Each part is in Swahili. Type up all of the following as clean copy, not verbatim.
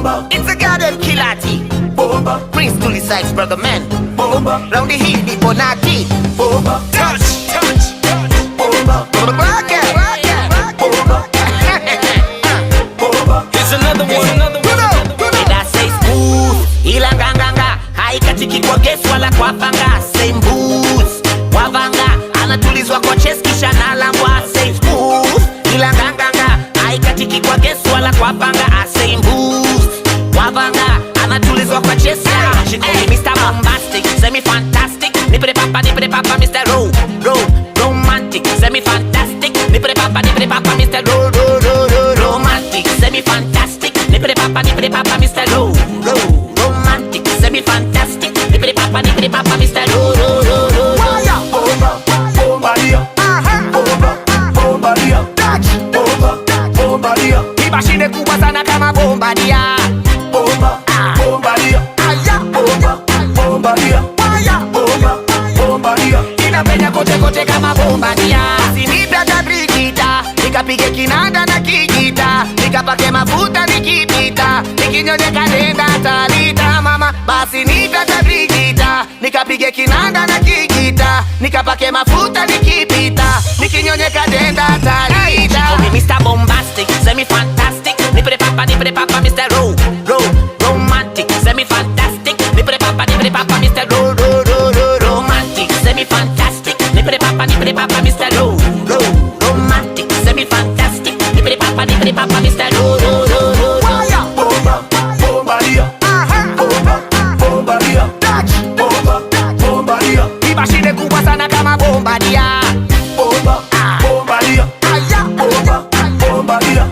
Bomba. It's a goddamn Kilati. Bomba. Prince Tully Sykes, brother man. Bomba. Round the heat, the Bonaki. Bomba. Touch, touch, touch. Bomba. Rock it, rock it, rock it. Bomba. Bomba. Here's another one, another one. Ida say smooth, ila nganganga. Haikatiki kwa guess wala kwa panga. Same boots, wavanga. Anatulizwa kwa chest kisha nalangwa. Say smooth, ila nganganga. Haikatiki kwa guess wala kwa panga. Same boots, wavanga. Anatulizwa kwa chest. She call me Mr. Bombastic, semi-fantastic. Nippity papa, Mr. Romantic, semi-fantastic. Nippity papa, Mr. Romantic, semi-fantastic. Nippity papa, Mr. Romantic, semi-fantastic. Nippity papa, Mr. Bomba. Bombaria. Bomba. Bombaria. Bomba. Bombaria. Mashine kubwa sana kama Bombardier. Bomba. Bombaria. Bomba. Bombaria. Bomba. Bombaria. Inapenya kote kote kama Bombardier. Sinipata Brigita, nikapige kinanda na kijita, nikapake mafuta nikipita, nikinyonyeka nenda Talita mama. Basi nipata Brigita, nikapige kinanda na kijita, nikapake mafuta nikipita, nikinyonyeka nenda Talita. Call me Mr. Bombastic, semi-fantastic. Nippity papa, Mr. Romantic, semi-fantastic. Nippity papa, Mr. Romantic, semi-fantastic. Nippity papa, Mr. Romantic, semi-fantastic. Nippity papa, Mr. Bomba. Bombaria. Bomba. Bombaria. Bomba. Bombaria. Mashine kubwa sana kama Bombardier. Bomba. Bombaria. Bomba. Bombaria.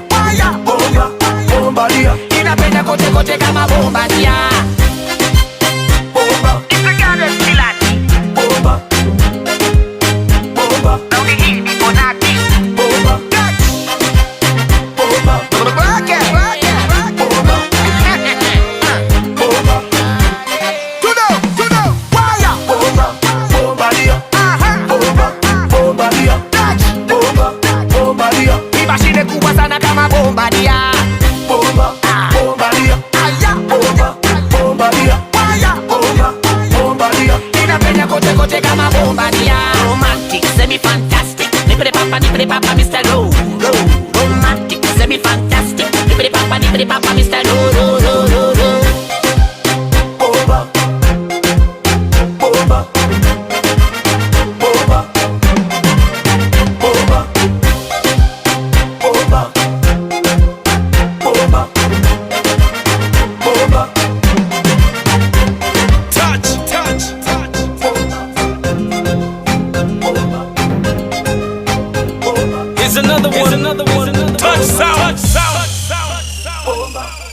Bomba. Bombaria. Inapenya kote kote kama Bombardier. Bomba. It's a goddamn Kilati. Bomba. Bomba. Round the heat, the Bonaki. Bomba. Bomba. Rock it, rock it, rock it. Bomba. Bomba. Wire. Bomba. Bombaria. Bomba. Bombaria. Bomba. Bombaria. Mashine kubwa sana kama Bombardier. Bomba. Bombaria. Bomba. Bombaria. Bomba. Bombaria. Inapenya kote kote kama Bombardier. Romantic, semi-fantastic. Nippity papa, Mr. Romantic, semi-fantastic. Nippity papa, Mr. Bomba. Bomba. Bomba. Bomba. Bomba. Bomba. Bomba. Touch, touch, touch. Bomba. Here's another one, another one. Touch sound, touch sound. Bomba.